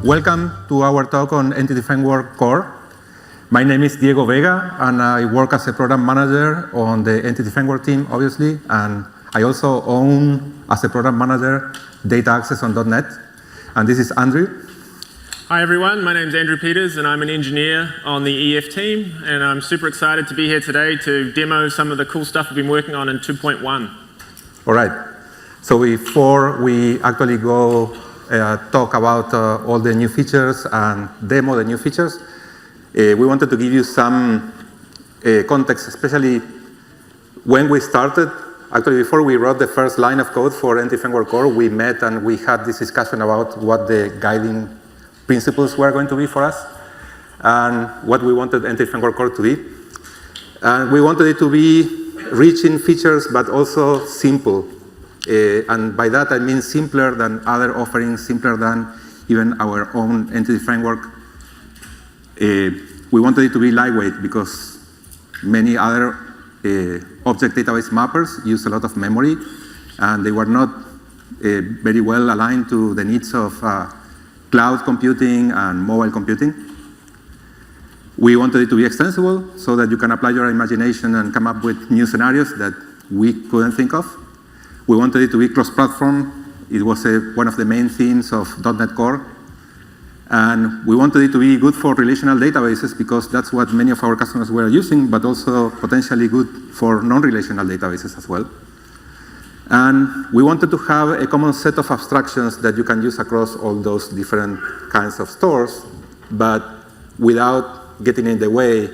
welcome to our talk on Entity Framework Core. My name is Diego Vega, and I work as a program manager on the Entity Framework team, obviously, and I also own, as a program manager, data access on .NET. And this is Andrew. Hi everyone, my name is Andrew Peters and I'm an engineer on the EF team, and I'm super excited to be here today to demo some of the cool stuff we've been working on in 2.1. All right, so before we actually go talk about all the new features and demo the new features, we wanted to give you some context, especially when we started. Actually, before we wrote the first line of code for Entity Framework Core, we met and we had this discussion about what the guiding principles were going to be for us and what we wanted Entity Framework Core to be. And we wanted it to be rich in features, but also simple. And by that, I mean simpler than other offerings, simpler than even our own Entity Framework. We wanted it to be lightweight because many other object database mappers use a lot of memory, and they were not very well aligned to the needs of cloud computing and mobile computing. We wanted it to be extensible so that you can apply your imagination and come up with new scenarios that we couldn't think of. We wanted it to be cross-platform. It was one of the main themes of .NET Core. And we wanted it to be good for relational databases because that's what many of our customers were using, but also potentially good for non-relational databases as well. And we wanted to have a common set of abstractions that you can use across all those different kinds of stores, but without getting in the way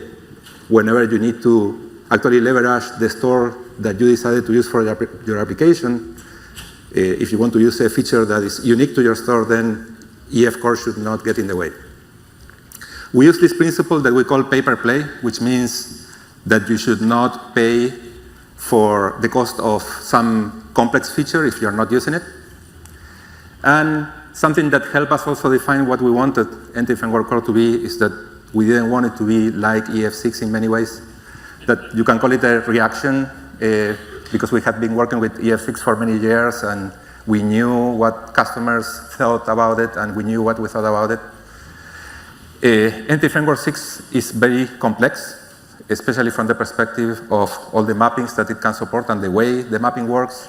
whenever you need to actually leverage the store that you decided to use for your application. If you want to use a feature that is unique to your store, then EF Core should not get in the way. We use this principle that we call pay-per-play, which means that you should not pay for the cost of some complex feature if you're not using it. And something that helped us also define what we wanted Entity Framework Core to be is that we didn't want it to be like EF6 in many ways, that you can call it a reaction because we had been working with EF6 for many years and we knew what customers thought about it and we knew what we thought about it. Entity Framework 6 is very complex, especially from the perspective of all the mappings that it can support and the way the mapping works.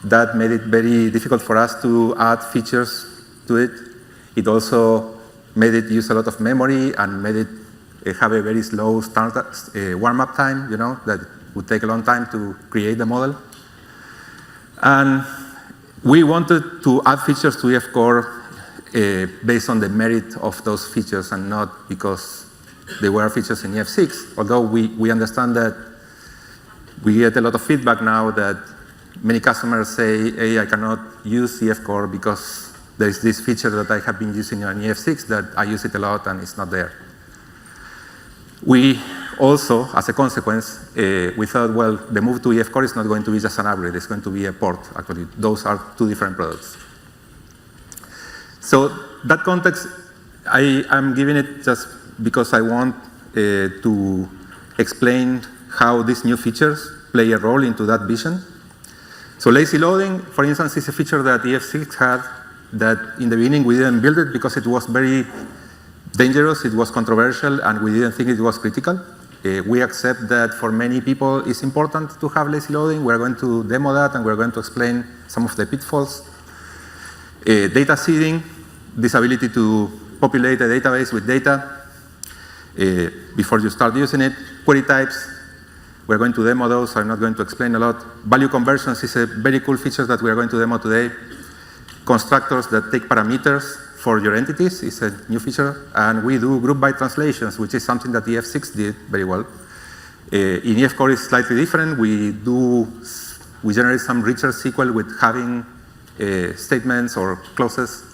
That made it very difficult for us to add features to it. It also made it use a lot of memory and made it have a very slow warm-up time, that would take a long time to create the model. And we wanted to add features to EF Core based on the merit of those features and not because they were features in EF6, although we understand that we get a lot of feedback now that many customers say, hey, I cannot use EF Core because there is this feature that I have been using on EF6 that I use it a lot and it's not there. We also, as a consequence, we thought, well, the move to EF Core is not going to be just an upgrade, it's going to be a port, actually. Those are two different products. So that context, I'm giving it just because I want to explain how these new features play a role into that vision. So lazy loading, for instance, is a feature that EF6 had that in the beginning we didn't build it because it was very dangerous, it was controversial, and we didn't think it was critical. We accept that for many people it's important to have lazy loading. We're going to demo that and we're going to explain some of the pitfalls. Data seeding, this ability to populate a database with data before you start using it. Query types, we're going to demo those, so I'm not going to explain a lot. Value conversions is a very cool feature that we are going to demo today. Constructors that take parameters for your entities is a new feature. And we do group by translations, which is something that EF6 did very well. In EF Core it's slightly different. We generate some richer SQL with having statements or clauses,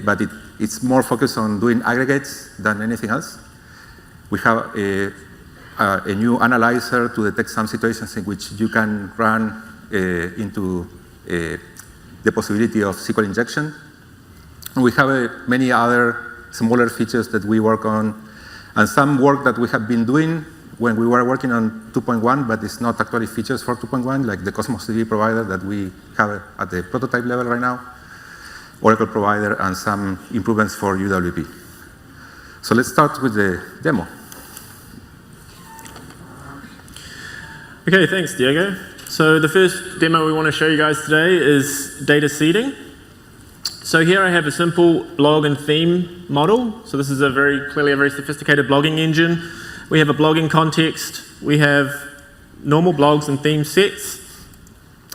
but it's more focused on doing aggregates than anything else. We have a new analyzer to detect some situations in which you can run into the possibility of SQL injection. We have many other smaller features that we work on, and some work that we have been doing when we were working on 2.1, but it's not actually features for 2.1, like the Cosmos DB provider that we have at the prototype level right now. Oracle provider, and some improvements for UWP. So let's start with the demo. Okay, thanks, Diego. So the first demo we want to show you guys today is data seeding. So here I have a simple blog and theme model. So this is clearly a very sophisticated blogging engine. We have a blogging context. We have normal blogs and theme sets.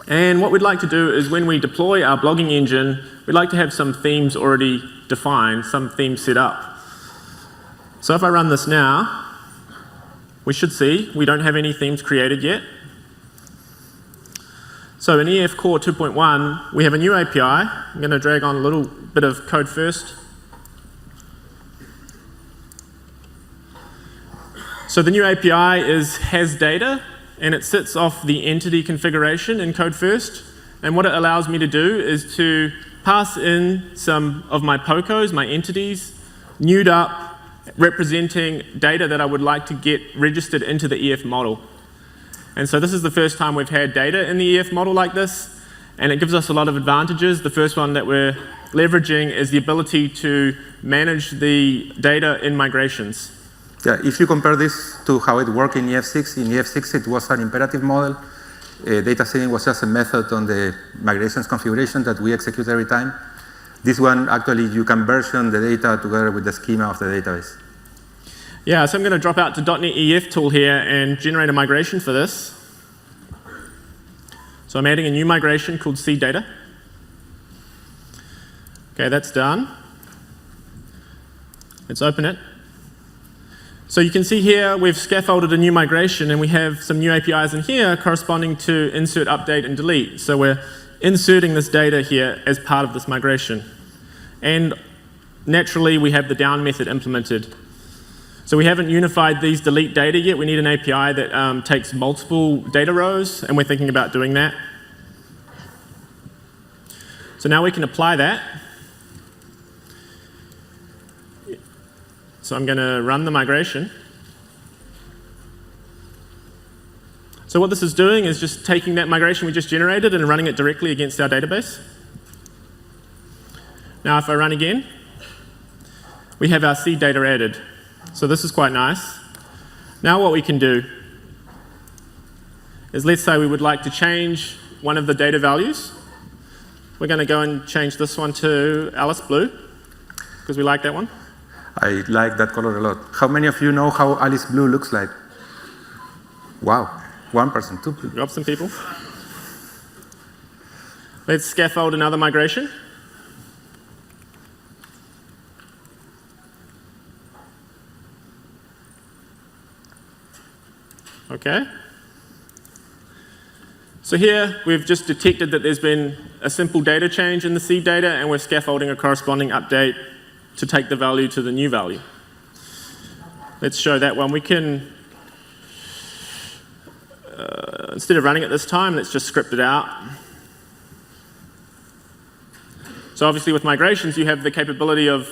And what we'd like to do is when we deploy our blogging engine, we'd like to have some themes already defined, some themes set up. So if I run this now, we should see we don't have any themes created yet. So in EF Core 2.1, we have a new API. I'm going to drag on a little bit of code first. So the new API has data, and it sits off the entity configuration in code first. And what it allows me to do is to pass in some of my POCOs, my entities, newed up, representing data that I would like to get registered into the EF model. And so this is the first time we've had data in the EF model like this, and it gives us a lot of advantages. The first one that we're leveraging is the ability to manage the data in migrations. Yeah, if you compare this to how it worked in EF6 it was an imperative model. Data seeding was just a method on the migrations configuration that we execute every time. This one, actually, you can version the data together with the schema of the database. Yeah, so I'm going to drop out to .NET EF tool here and generate a migration for this. So I'm adding a new migration called seed data. Okay, that's done. Let's open it. So you can see here we've scaffolded a new migration, and we have some new APIs in here corresponding to insert, update, and delete. So we're inserting this data here as part of this migration. And naturally, we have the down method implemented. So we haven't unified these delete data yet. We need an API that takes multiple data rows, and we're thinking about doing that. So now we can apply that. So I'm going to run the migration. So what this is doing is just taking that migration we just generated and running it directly against our database. Now if I run again, we have our seed data added. So this is quite nice. Now what we can do is, let's say we would like to change one of the data values. We're going to go and change this one to Alice Blue, because we like that one. I like that color a lot. How many of you know how Alice Blue looks like? Wow. 1%, 2 people. Got some people. Let's scaffold another migration. Okay. So here we've just detected that there's been a simple data change in the seed data, and we're scaffolding a corresponding update to take the value to the new value. Let's show that one. We can, instead of running it this time, let's just script it out. So obviously with migrations, you have the capability of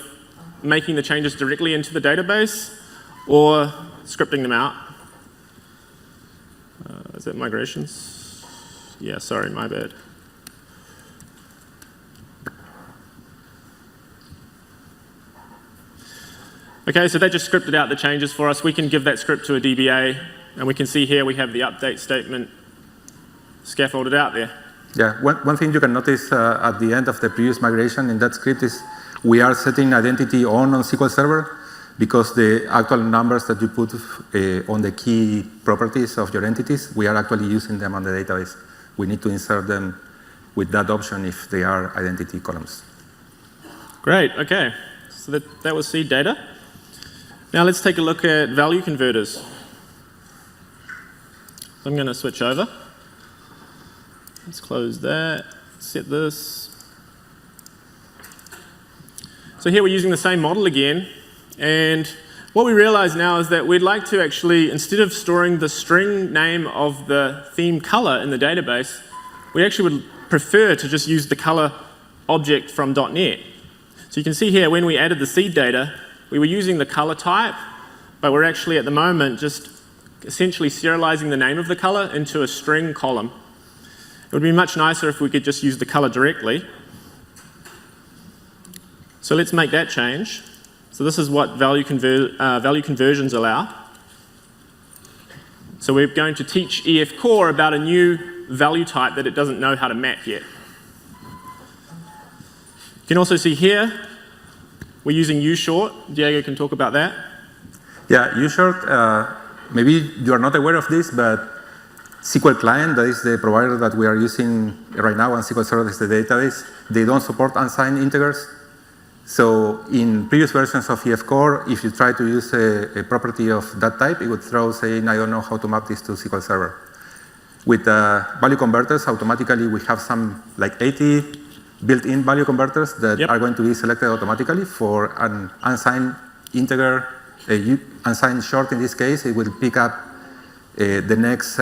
making the changes directly into the database or scripting them out. Is that migrations? Yeah, sorry, my bad. Okay, so that just scripted out the changes for us. We can give that script to a DBA, and we can see here we have the update statement scaffolded out there. Yeah, one thing you can notice at the end of the previous migration in that script is we are setting identity on SQL Server, because the actual numbers that you put on the key properties of your entities, we are actually using them on the database. We need to insert them with that option if they are identity columns. Great, okay. So that was seed data. Now let's take a look at value converters. So I'm going to switch over. Let's close that, set this. So here we're using the same model again. And what we realize now is that we'd like to actually, instead of storing the string name of the theme color in the database, we actually would prefer to just use the color object from .NET. So you can see here when we added the seed data, we were using the color type, but we're actually at the moment just essentially serializing the name of the color into a string column. It would be much nicer if we could just use the color directly. So let's make that change. So this is what value conversions allow. So we're going to teach EF Core about a new value type that it doesn't know how to map yet. You can also see here, we're using ushort. Diego can talk about that. Yeah, ushort, maybe you are not aware of this, but SQL Client, that is the provider that we are using right now, and SQL Server is the database, they don't support unsigned integers. So in previous versions of EF Core, if you try to use a property of that type, it would throw saying, I don't know how to map this to SQL Server. With value converters, automatically we have some like 80 built-in value converters that are going to be selected automatically for an unsigned integer, unsigned short in this case. It will pick up the next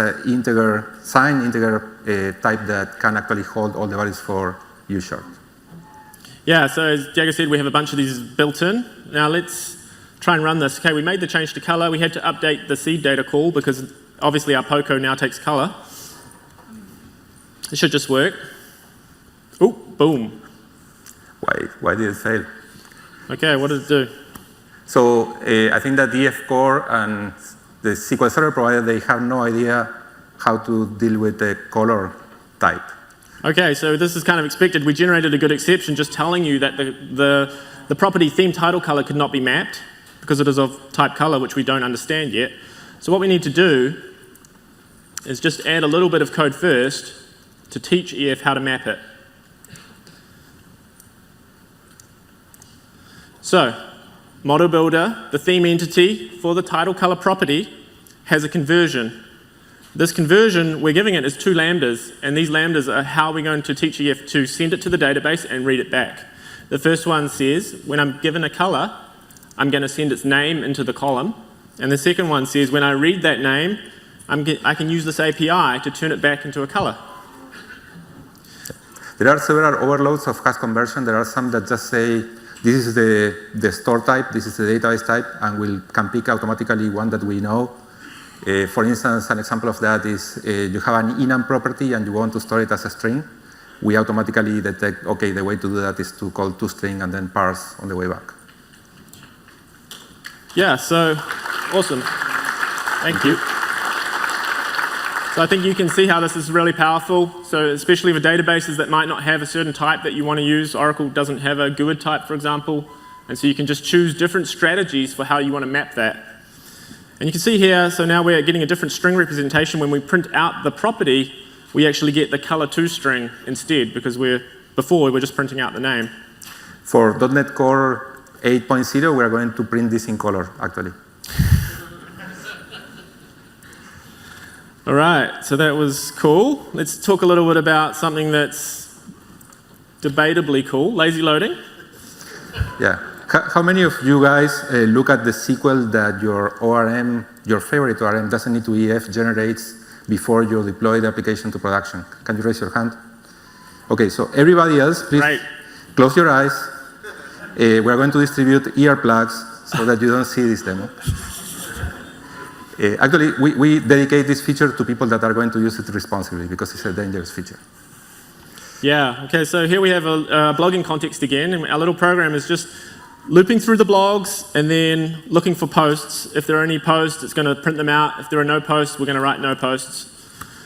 signed integer type that can actually hold all the values for ushort. Yeah, so as Diego said, we have a bunch of these built in. Now let's try and run this. Okay, we made the change to color. We had to update the seed data call because obviously our POCO now takes color. It should just work. Oh, boom. Why did it fail? Okay, what did it do? So I think that EF Core and the SQL Server provider, they have no idea how to deal with the color type. Okay, so this is kind of expected. We generated a good exception just telling you that the property theme title color could not be mapped because it is of type color, which we don't understand yet. So what we need to do is just add a little bit of code first to teach EF how to map it. So, Model Builder, the theme entity for the title color property, has a conversion. This conversion, we're giving it as 2 lambdas, and these lambdas are how we're going to teach EF to send it to the database and read it back. The first one says, when I'm given a color, I'm going to send its name into the column. And the second one says, when I read that name, I can use this API to turn it back into a color. There are several overloads of hash conversion. There are some that just say, this is the store type, this is the database type, and we can pick automatically one that we know. For instance, an example of that is you have an enum property and you want to store it as a string. We automatically detect, okay, the way to do that is to call toString and then parse on the way back. Yeah, so awesome. Thank you. So I think you can see how this is really powerful. So especially for databases that might not have a certain type that you want to use. Oracle doesn't have a GUID type, for example. And so you can just choose different strategies for how you want to map that. And you can see here, so now we're getting a different string representation. When we print out the property, we actually get the color2 string instead, because before we were just printing out the name. For .NET Core 8.0, we're going to print this in color, actually. All right, so that was cool. Let's talk a little bit about something that's debatably cool, lazy loading. Yeah. How many of you guys look at the SQL that your ORM, your favorite ORM, doesn't need to EF generates before you deploy the application to production? Can you raise your hand? Okay, so everybody else, please close your eyes. We're going to distribute earplugs so that you don't see this demo. Actually, we dedicate this feature to people that are going to use it responsibly because it's a dangerous feature. Yeah, okay, so here we have a blogging context again, and our little program is just looping through the blogs and then looking for posts. If there are any posts, it's going to print them out. If there are no posts, we're going to write no posts.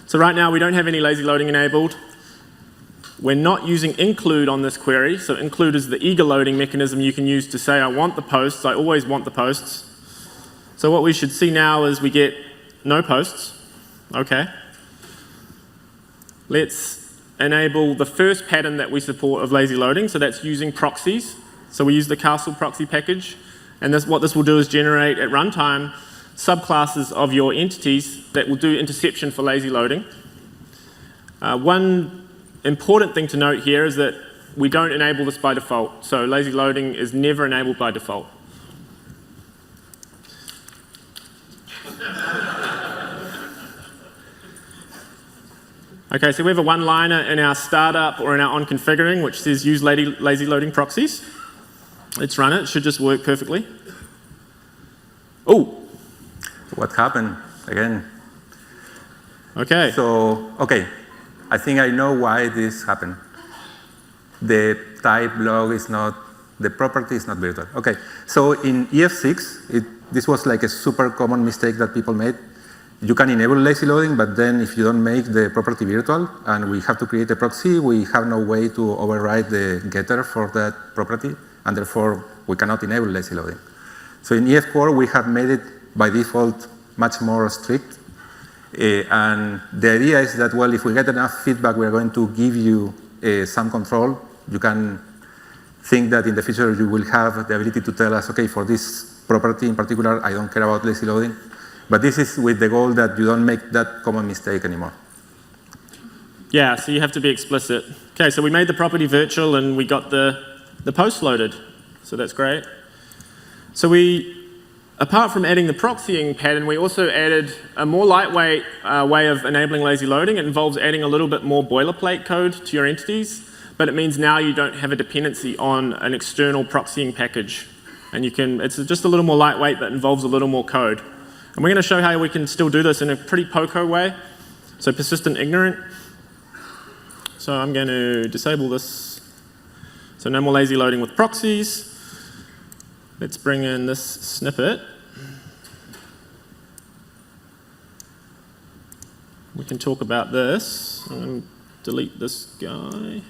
So right now, we don't have any lazy loading enabled. We're not using include on this query. So include is the eager loading mechanism you can use to say, I want the posts. I always want the posts. So what we should see now is we get no posts. Okay. Let's enable the first pattern that we support of lazy loading. So that's using proxies. So we use the Castle proxy package, and what this will do is generate at runtime subclasses of your entities that will do interception for lazy loading. One important thing to note here is that we don't enable this by default. So lazy loading is never enabled by default. Okay, so we have a one-liner in our startup or in our on configuring, which says use lazy loading proxies. Let's run it. It should just work perfectly. Oh. What happened again? Okay. So, okay. I think I know why this happened. The type log is not the property is not virtual. Okay, so in EF6, this was like a super common mistake that people made. You can enable lazy loading, but then if you don't make the property virtual and we have to create a proxy, we have no way to override the getter for that property, and therefore we cannot enable lazy loading. So in EF Core, we have made it by default much more strict. And the idea is that, well, if we get enough feedback, we're going to give you some control. You can think that in the future you will have the ability to tell us, okay, for this property in particular, I don't care about lazy loading. But this is with the goal that you don't make that common mistake anymore. Yeah, so you have to be explicit. Okay, so we made the property virtual and we got the post loaded. So that's great. So apart from adding the proxying pattern, we also added a more lightweight way of enabling lazy loading. It involves adding a little bit more boilerplate code to your entities, but it means now you don't have a dependency on an external proxying package. And it's just a little more lightweight that involves a little more code. And we're going to show how we can still do this in a pretty POCO way, so persistent ignorant. So I'm going to disable this. So no more lazy loading with proxies. Let's bring in this snippet. We can talk about this. I'm going to delete this guy.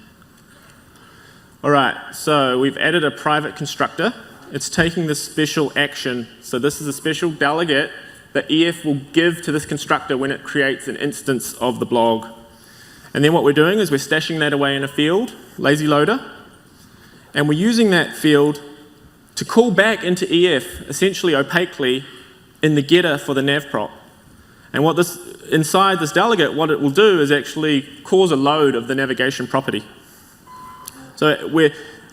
All right, so we've added a private constructor. It's taking this special action. So this is a special delegate that EF will give to this constructor when it creates an instance of the blog. And then what we're doing is we're stashing that away in a field, lazy loader, and we're using that field to call back into EF, essentially opaquely, in the getter for the navprop. And inside this delegate, what it will do is actually cause a load of the navigation property. So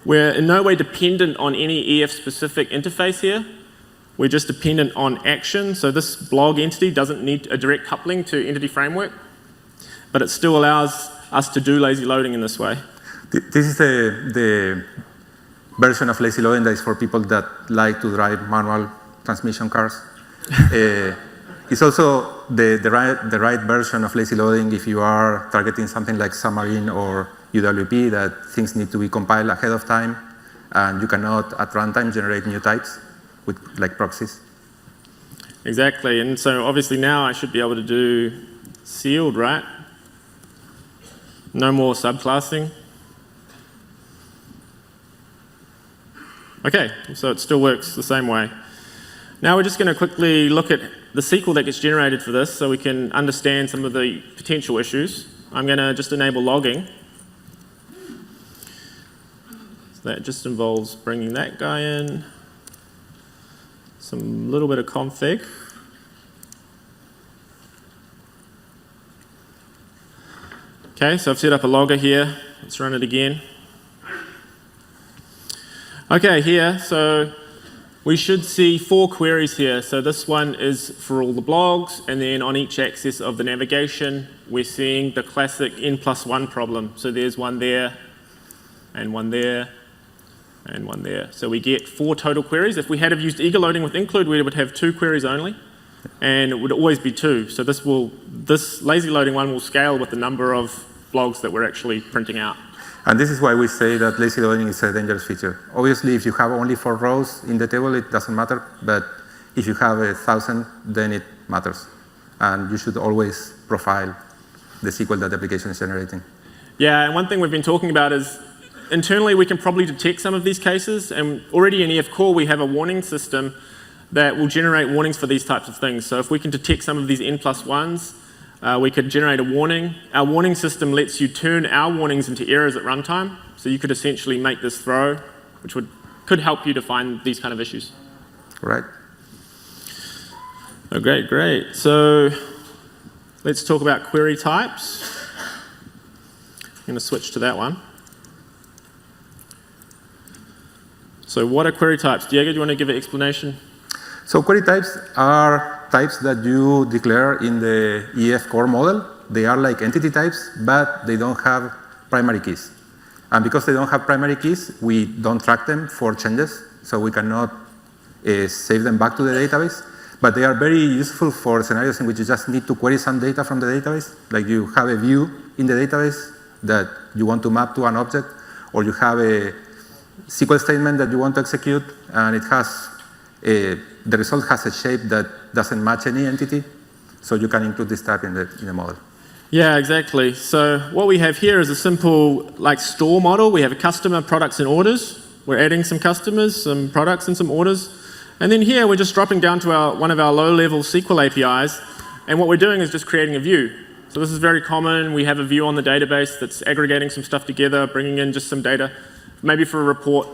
we're in no way dependent on any EF-specific interface here. We're just dependent on action. So this blog entity doesn't need a direct coupling to entity framework, but it still allows us to do lazy loading in this way. This is the version of lazy loading that is for people that like to drive manual transmission cars. It's also the right version of lazy loading if you are targeting something like Xamarin or UWP, that things need to be compiled ahead of time, and you cannot at runtime generate new types with like proxies. Exactly, and so obviously now I should be able to do sealed, right? No more subclassing. Okay, so it still works the same way. Now we're just going to quickly look at the SQL that gets generated for this so we can understand some of the potential issues. I'm going to just enable logging. So that just involves bringing that guy in, some little bit of config. Okay, so I've set up a logger here. Let's run it again. Okay, here, so we should see 4 queries here. So this one is for all the blogs, and then on each axis of the navigation, we're seeing the classic n+1 problem. So there's one there, and one there, and one there. So we get 4 total queries. If we had have used eager loading with include, we would have 2 queries only, and it would always be 2. So this lazy loading one will scale with the number of blogs that we're actually printing out. And this is why we say that lazy loading is a dangerous feature. Obviously, if you have only 4 rows in the table, it doesn't matter. But if you have 1,000, then it matters. And you should always profile the SQL that the application is generating. Yeah, and one thing we've been talking about is internally we can probably detect some of these cases. And already in EF Core, we have a warning system that will generate warnings for these types of things. So if we can detect some of these n+1s, we could generate a warning. Our warning system lets you turn our warnings into errors at runtime. So you could essentially make this throw, which could help you to find these kind of issues. Right. Oh, great. So let's talk about query types. I'm going to switch to that one. So what are query types? Diego, do you want to give an explanation? So query types are types that you declare in the EF Core model. They are like entity types, but they don't have primary keys. And because they don't have primary keys, we don't track them for changes, so we cannot save them back to the database. But they are very useful for scenarios in which you just need to query some data from the database, like you have a view in the database that you want to map to an object, or you have SQL statement that you want to execute, and it has the result has a shape that doesn't match any entity, so you can include this type in the model. Yeah, exactly. So what we have here is a simple store model. We have a customer, products, and orders. We're adding some customers, some products, and some orders. And then here we're just dropping down to one of our low-level SQL APIs, and what we're doing is just creating a view. So this is very common. We have a view on the database that's aggregating some stuff together, bringing in just some data, maybe for a report.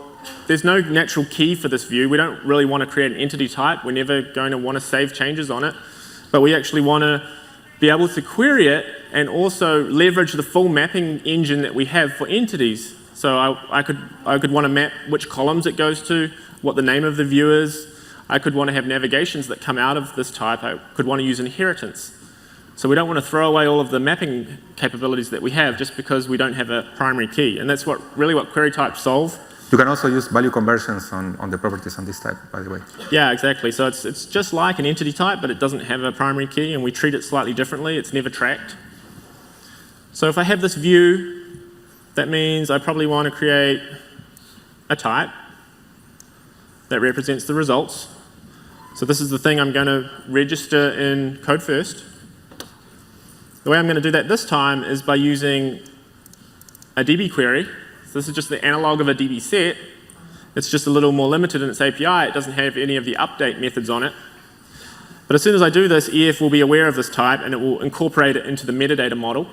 There's no natural key for this view. We don't really want to create an entity type. We're never going to want to save changes on it, but we actually want to be able to query it and also leverage the full mapping engine that we have for entities. So I could want to map which columns it goes to, what the name of the view is. I could want to have navigations that come out of this type. I could want to use inheritance. So we don't want to throw away all of the mapping capabilities that we have just because we don't have a primary key. And that's really what query types solve. You can also use value conversions on the properties on this type, by the way. Yeah, exactly. So it's just like an entity type, but it doesn't have a primary key, and we treat it slightly differently. It's never tracked. So if I have this view, that means I probably want to create a type that represents the results. So this is the thing I'm going to register in code first. The way I'm going to do that this time is by using a DB query. So this is just the analog of a DB set. It's just a little more limited in its API. It doesn't have any of the update methods on it. But as soon as I do this, EF will be aware of this type, and it will incorporate it into the metadata model.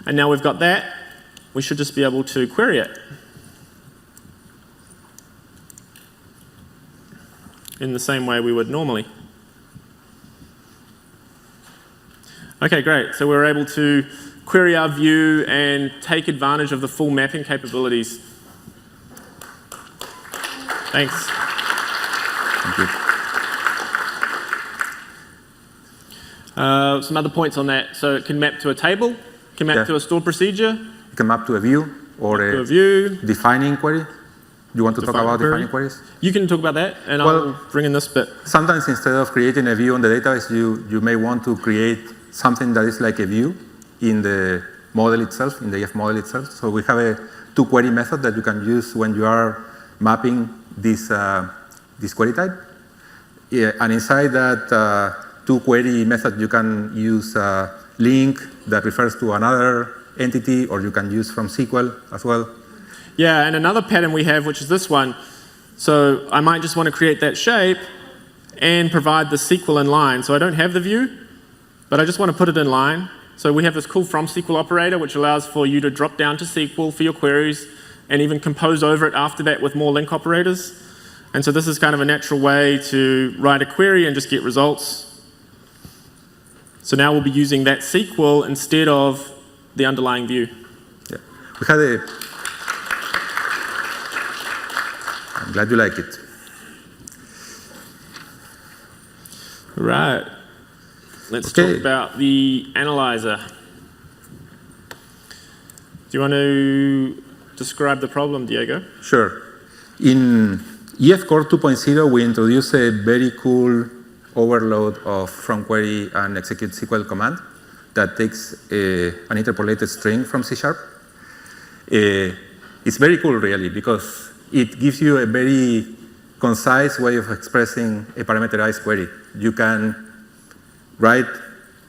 And now we've got that, we should just be able to query it in the same way we would normally. Okay, great. So we're able to query our view and take advantage of the full mapping capabilities. Thanks. Thank you. Some other points on that. So it can map to a table, can map to a stored procedure. You can map to a view or a view. Defining query. You want to talk about defining queries? You can talk about that, and I'll bring in this bit. Sometimes instead of creating a view on the database, you may want to create something that is like a view in the model itself, in the EF model itself. So we have a toQuery method that you can use when you are mapping this query type. Yeah, and inside that toQuery method, you can use a link that refers to another entity, or you can use from SQL as well. Yeah, and another pattern we have, which is this one. So I might just want to create that shape and provide the SQL in line. So I don't have the view, but I just want to put it in line. So we have this cool from SQL operator, which allows for you to drop down to SQL for your queries and even compose over it after that with more link operators. And so this is kind of a natural way to write a query and just get results. So now we'll be using that SQL instead of the underlying view. Yeah. We had I'm glad you like it. Right. Let's talk about the analyzer. Do you want to describe the problem, Diego? Sure. In EF Core 2.0, we introduced a very cool overload of from query and execute SQL command that takes an interpolated string from C#. It's very cool, really, because it gives you a very concise way of expressing a parameterized query. You can write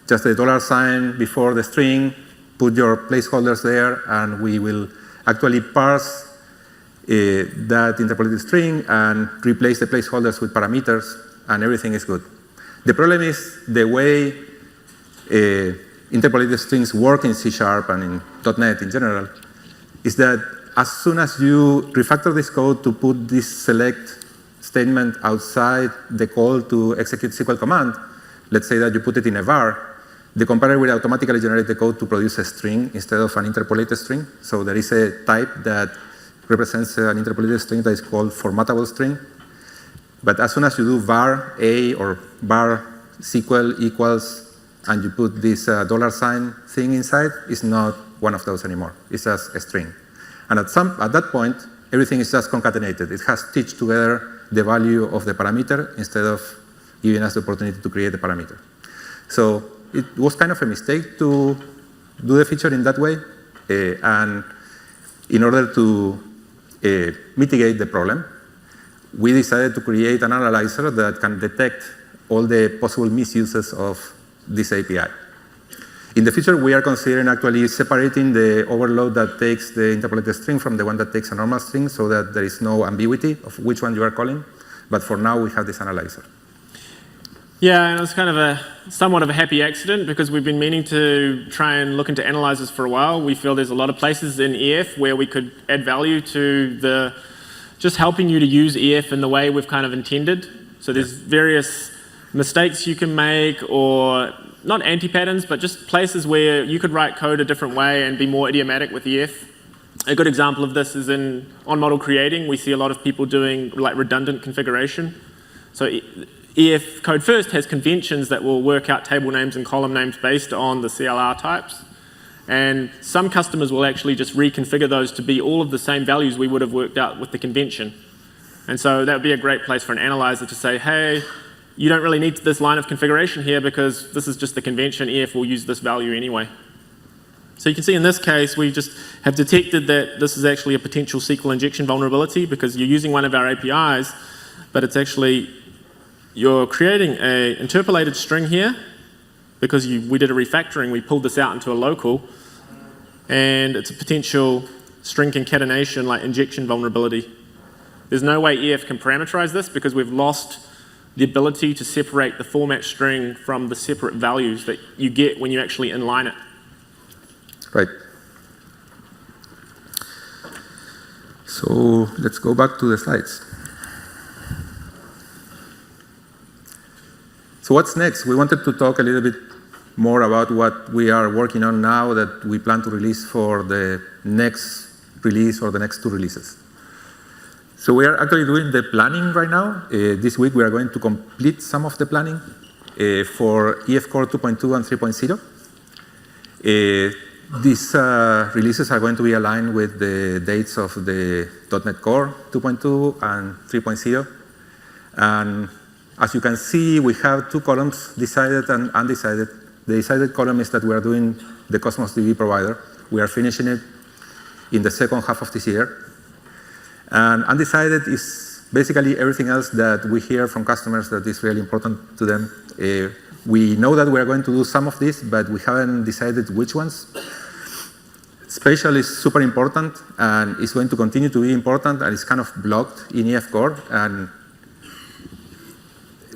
just a $sign before the string, put your placeholders there, and we will actually parse that interpolated string and replace the placeholders with parameters, and everything is good. The problem is the way interpolated strings work in C# and in .NET in general is that as soon as you refactor this code to put this select statement outside the call to execute SQL command, let's say that you put it in a var, the compiler will automatically generate the code to produce a string instead of an interpolated string. So there is a type that represents an interpolated string that is called formatable string. But as soon as you do var a or var SQL equals, and you put this $sign thing inside, it's not one of those anymore. It's just a string. And at that point, everything is just concatenated. It has stitched together the value of the parameter instead of giving us the opportunity to create the parameter. So it was kind of a mistake to do the feature in that way. And in order to mitigate the problem, we decided to create an analyzer that can detect all the possible misuses of this API. In the future, we are considering actually separating the overload that takes the interpolated string from the one that takes a normal string so that there is no ambiguity of which one you are calling. But for now, we have this analyzer. Yeah, and it was kind of somewhat of a happy accident because we've been meaning to try and look into analyzers for a while. We feel there's a lot of places in EF where we could add value to just helping you to use EF in the way we've kind of intended. So there's various mistakes you can make, or not anti-patterns, but just places where you could write code a different way and be more idiomatic with EF. A good example of this is in on-model creating. We see a lot of people doing like redundant configuration. So EF Code First has conventions that will work out table names and column names based on the CLR types. And some customers will actually just reconfigure those to be all of the same values we would have worked out with the convention. And so that would be a great place for an analyzer to say, hey, you don't really need this line of configuration here because this is just the convention. EF will use this value anyway. So you can see in this case, we just have detected that this is actually a potential SQL injection vulnerability because you're using one of our APIs, but it's actually, you're creating an interpolated string here because we did a refactoring. We pulled this out into a local, and it's a potential string concatenation, like injection vulnerability. There's no way EF can parameterize this because we've lost the ability to separate the format string from the separate values that you get when you actually inline it. Right. So let's go back to the slides. So what's next? We wanted to talk a little bit more about what we are working on now that we plan to release for the next release or the next 2 releases. So we are actually doing the planning right now. This week we are going to complete some of the planning for EF Core 2.2 and 3.0. These releases are going to be aligned with the dates of the .NET Core 2.2 and 3.0. And as you can see, we have 2 columns, decided and undecided. The decided column is that we are doing the Cosmos DB provider. We are finishing it in the second half of this year. And undecided is basically everything else that we hear from customers that is really important to them. We know that we are going to do some of this, but we haven't decided which ones. Spatial is super important, and it's going to continue to be important, and it's kind of blocked in EF Core, and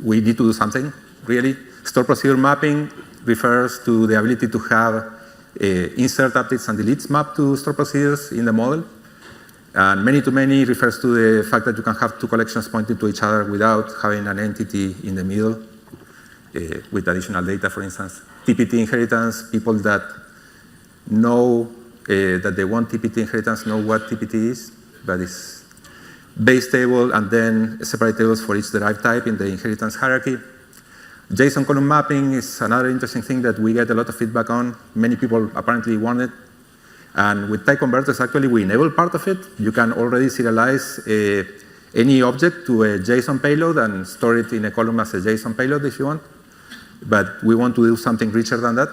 we need to do something, really. Store procedure mapping refers to the ability to have insert updates and deletes mapped to store procedures in the model. And many-to-many refers to the fact that you can have 2 collections pointing to each other without having an entity in the middle with additional data, for instance. TPT inheritance, people that know that they want TPT inheritance know what TPT is, but it's base table and then separate tables for each derived type in the inheritance hierarchy. JSON column mapping is another interesting thing that we get a lot of feedback on. Many people apparently want it. And with type converters, actually, we enable part of it. You can already serialize any object to a JSON payload and store it in a column as a JSON payload if you want. But we want to do something richer than that.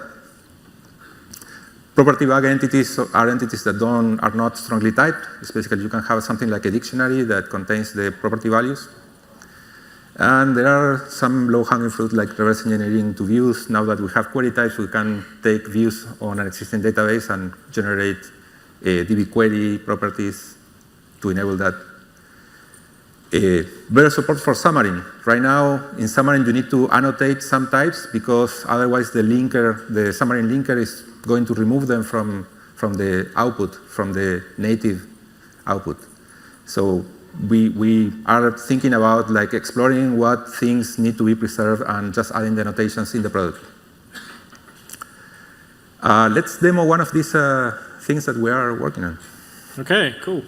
Property bug entities are entities that are not strongly typed. It's basically you can have something like a dictionary that contains the property values. And there are some low-hanging fruit like reverse engineering to views. Now that we have query types, we can take views on an existing database and generate DB query properties to enable that. Better support for Xamarin. Right now, in Xamarin, you need to annotate some types because otherwise the Xamarin linker is going to remove them from the output, from the native output. So we are thinking about like exploring what things need to be preserved and just adding the annotations in the product. Let's demo one of these things that we are working on. Okay, cool.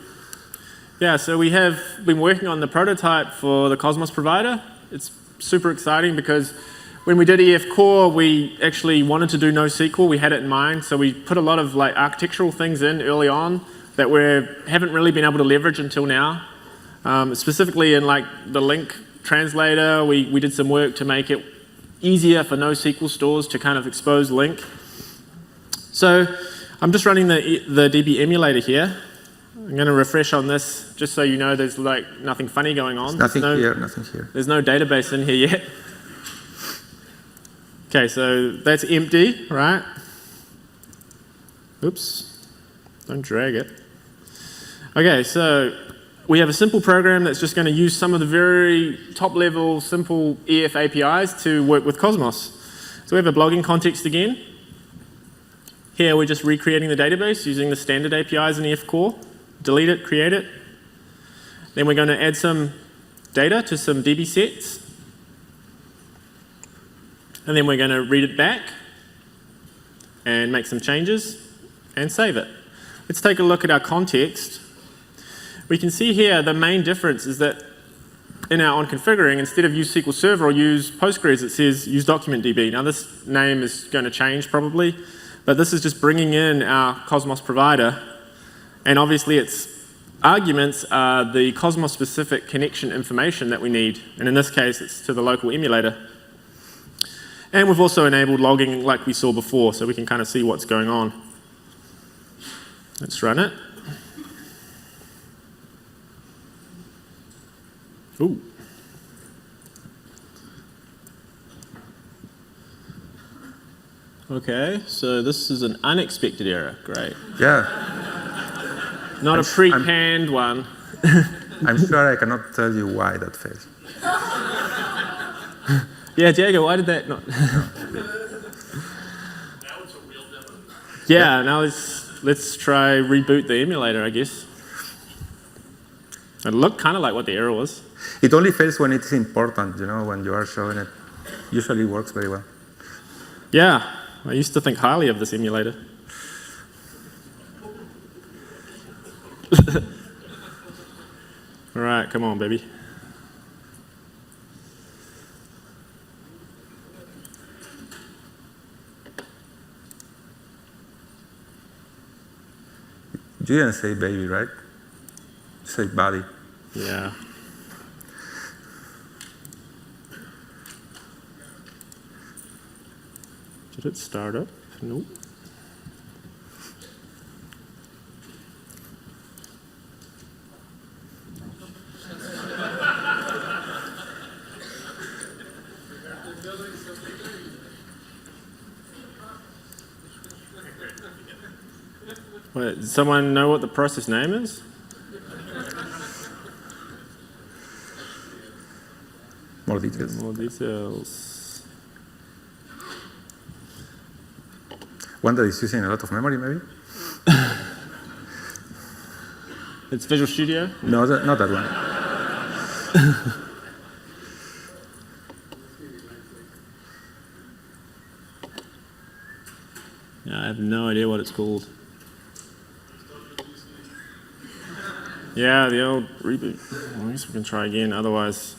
Yeah, so we have been working on the prototype for the Cosmos provider. It's super exciting because when we did EF Core, we actually wanted to do NoSQL. We had it in mind, so we put a lot of like architectural things in early on that we haven't really been able to leverage until now. Specifically in like the link translator, we did some work to make it easier for NoSQL stores to kind of expose link. So I'm just running the DB emulator here. I'm going to refresh on this just so you know there's like nothing funny going on. Nothing here, nothing here. There's no database in here yet. Okay, so that's empty, right? Oops, don't drag it. Okay, so we have a simple program that's just going to use some of the very top-level, simple EF APIs to work with Cosmos. So we have a blogging context again. Here we're just recreating the database using the standard APIs in EF Core. Delete it, create it. Then we're going to add some data to some DB sets. And then we're going to read it back and make some changes and save it. Let's take a look at our context. We can see here the main difference is that in our onConfiguring, instead of use SQL Server or use Postgres, it says use DocumentDB. Now this name is going to change probably, but this is just bringing in our Cosmos provider. And obviously its arguments are the Cosmos-specific connection information that we need. And in this case, it's to the local emulator. And we've also enabled logging like we saw before, so we can kind of see what's going on. Let's run it. Ooh. Okay, so this is an unexpected error. Great. Yeah. Not a pre-canned one. I'm sure I cannot tell you why that failed. Yeah, Diego, why did that not? Now it's a real demo. Yeah, now let's try reboot the emulator, I guess. It looked kind of like what the error was. It only fails when it's important, you know, when you are showing it. Usually it works very well. Yeah, I used to think highly of this emulator. All right, come on, baby. You didn't say baby, right? You say body. Yeah. Did it start up? Nope. Wait, does someone know what the process name is? More details. More details. One that is using a lot of memory, maybe? It's Visual Studio? No, not that one. Yeah, I have no idea what it's called. Yeah, the old reboot. Well, I guess we can try again, otherwise.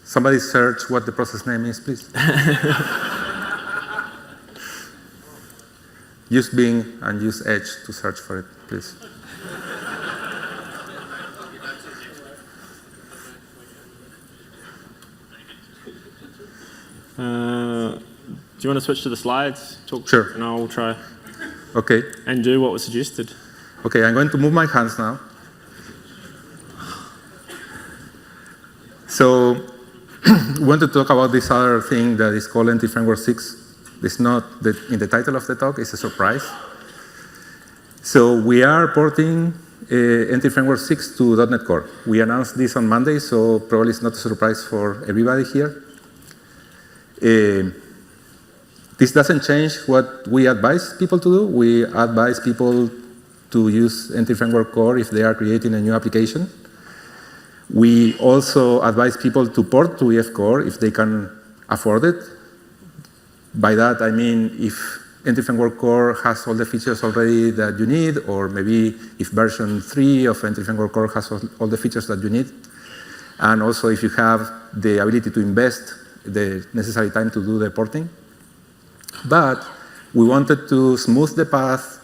Somebody search what the process name is, please. Use Bing and use Edge to search for it, please. Do you want to switch to the slides? Sure. And I'll try Okay. and do what was suggested. Okay, I'm going to move my hands now. So we want to talk about this other thing that is called NT Framework 6. It's not in the title of the talk, it's a surprise. So we are porting NT Framework 6 to .NET Core. We announced this on Monday, so probably it's not a surprise for everybody here. This doesn't change what we advise people to do. We advise people to use NT Framework Core if they are creating a new application. We also advise people to port to EF Core if they can afford it. By that, I mean if NT Framework Core has all the features already that you need, or maybe if version 3 of NT Framework Core has all the features that you need. And also if you have the ability to invest the necessary time to do the porting. But we wanted to smooth the path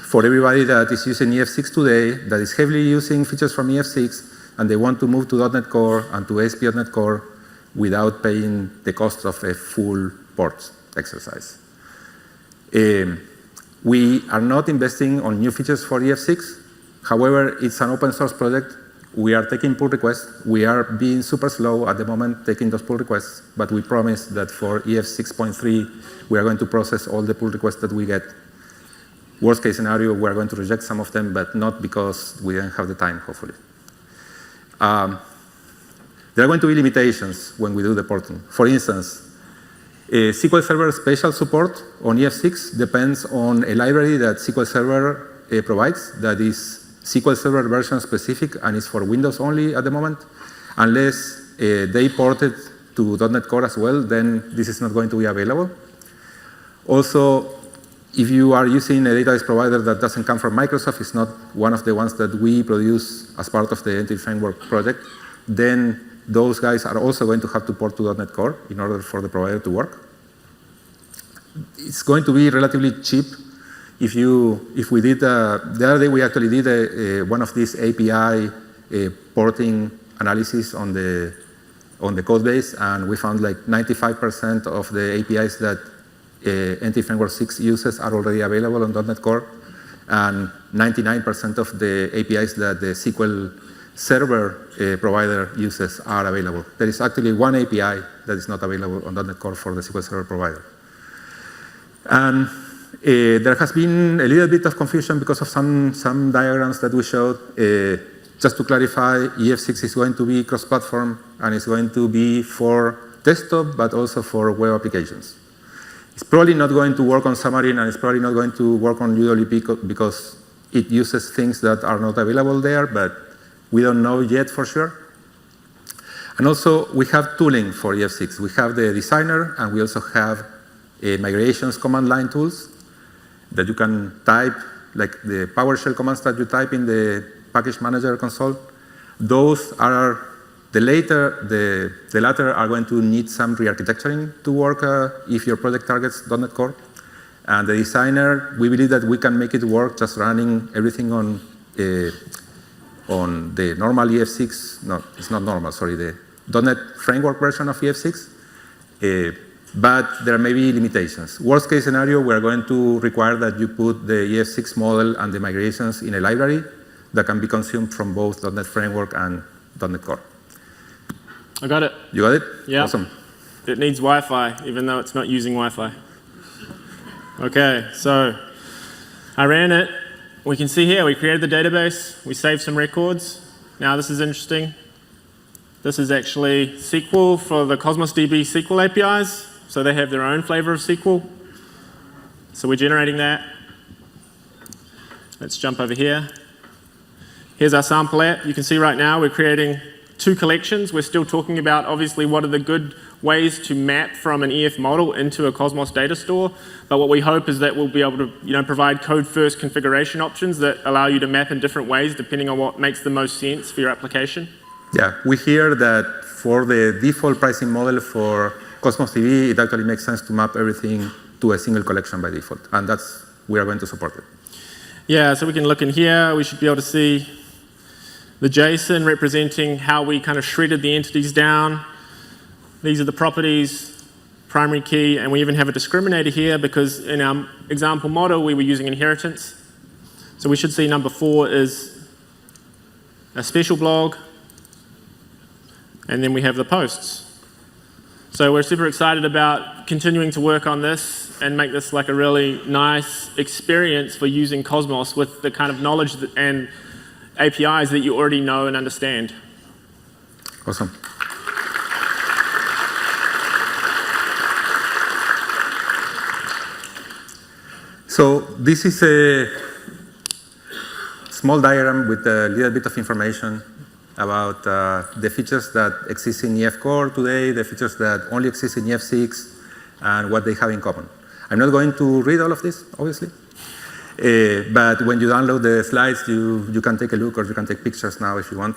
for everybody that is using EF6 today, that is heavily using features from EF6, and they want to move to .NET Core and to ASP.NET Core without paying the cost of a full port exercise. We are not investing on new features for EF6. However, it's an open source project. We are taking pull requests. We are being super slow at the moment taking those pull requests, but we promise that for EF6.3, we are going to process all the pull requests that we get. Worst case scenario, we are going to reject some of them, but not because we don't have the time, hopefully. There are going to be limitations when we do the porting. For instance, SQL Server spatial support on EF6 depends on a library that SQL Server provides that is SQL Server version specific and is for Windows only at the moment. Unless they port it to .NET Core as well, then this is not going to be available. Also, if you are using a database provider that doesn't come from Microsoft, it's not one of the ones that we produce as part of the Entity Framework project, then those guys are also going to have to port to .NET Core in order for the provider to work. It's going to be relatively cheap. If we did, the other day we actually did one of these API porting analysis on the code base, and we found like 95% of the APIs that Entity Framework 6 uses are already available on .NET Core, and 99% of the APIs that the SQL Server provider uses are available. There is actually one API that is not available on .NET Core for the SQL Server provider. And there has been a little bit of confusion because of some diagrams that we showed. Just to clarify, EF6 is going to be cross-platform, and it's going to be for desktop, but also for web applications. It's probably not going to work on Xamarin, and it's probably not going to work on UWP because it uses things that are not available there, but we don't know yet for sure. And also, we have tooling for EF6. We have the designer, and we also have migrations command line tools that you can type, like the PowerShell commands that you type in the package manager console. Those are the latter are going to need some re-architecturing to work if your project targets .NET Core. And the designer, we believe that we can make it work just running everything on the normal EF6. No, it's not normal, sorry, the .NET Framework version of EF6. But there may be limitations. Worst case scenario, we're going to require that you put the EF6 model and the migrations in a library that can be consumed from both .NET Framework and .NET Core. I got it. You got it? Yeah. Awesome. It needs Wi-Fi, even though it's not using Wi-Fi. Okay, so I ran it. We can see here, we created the database. We saved some records. Now this is interesting. This is actually SQL for the Cosmos DB SQL APIs. So they have their own flavor of SQL. So we're generating that. Let's jump over here. Here's our sample app. You can see right now we're creating two collections. We're still talking about, obviously, what are the good ways to map from an EF model into a Cosmos data store. But what we hope is that we'll be able to provide code-first configuration options that allow you to map in different ways depending on what makes the most sense for your application. Yeah, we hear that for the default pricing model for Cosmos DB, it actually makes sense to map everything to a single collection by default. And we are going to support it. Yeah, so we can look in here. We should be able to see the JSON representing how we kind of shredded the entities down. These are the properties, primary key, and we even have a discriminator here because in our example model, we were using inheritance. So we should see number 4 is a special blog, and then we have the posts. So we're super excited about continuing to work on this and make this like a really nice experience for using Cosmos with the kind of knowledge and APIs that you already know and understand. Awesome. So this is a small diagram with a little bit of information about the features that exist in EF Core today, the features that only exist in EF6, and what they have in common. I'm not going to read all of this, obviously. But when you download the slides, you can take a look, or you can take pictures now if you want.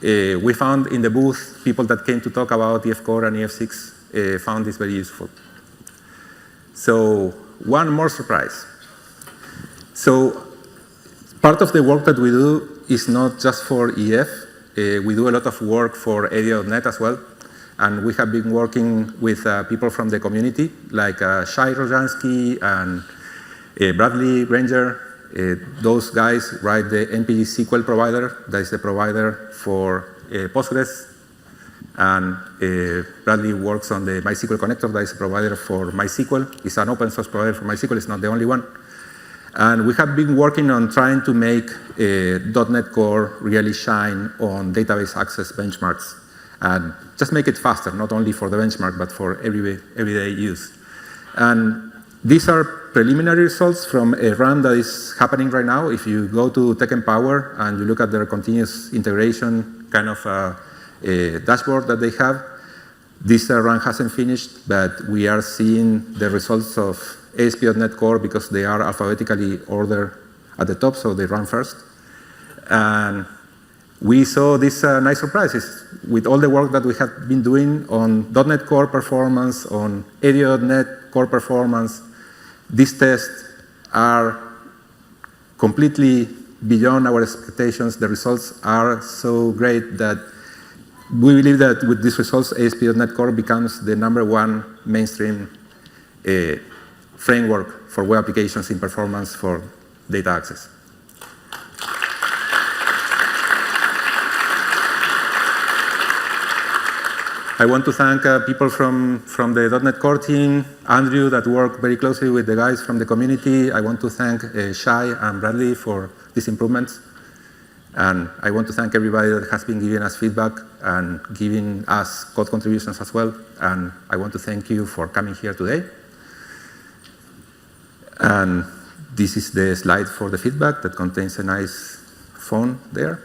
We found in the booth people that came to talk about EF Core and EF6 found this very useful. So one more surprise. So part of the work that we do is not just for EF. We do a lot of work for ADA.NET as well. And we have been working with people from the community, like Shai Rojansky and Bradley Granger. Those guys write the NPG SQL provider. That is the provider for Postgres. And Bradley works on the MySQL connector. That is a provider for MySQL. It's an open source provider for MySQL. It's not the only one. And we have been working on trying to make .NET Core really shine on database access benchmarks and just make it faster, not only for the benchmark, but for everyday use. And these are preliminary results from a run that is happening right now. If you go to Tech Empower and you look at their continuous integration kind of dashboard that they have, this run hasn't finished, but we are seeing the results of ASP.NET Core because they are alphabetically ordered at the top, so they run first. And we saw this nice surprises with all the work that we have been doing on .NET Core performance, on AD.NET Core performance. These tests are completely beyond our expectations. The results are so great that we believe that with these results, ASP.NET Core becomes the #1 mainstream framework for web applications in performance for data access. I want to thank people from the .NET Core team, Andrew, that worked very closely with the guys from the community. I want to thank Shai and Bradley for these improvements. And I want to thank everybody that has been giving us feedback and giving us code contributions as well. And I want to thank you for coming here today. And this is the slide for the feedback that contains a nice phone there.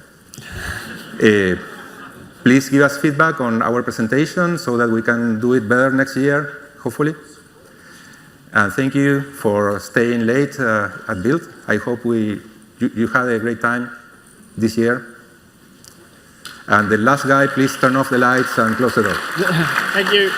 Please give us feedback on our presentation so that we can do it better next year, hopefully. And thank you for staying late at Build. I hope you had a great time this year. And the last guy, please turn off the lights and close the door. Thank you.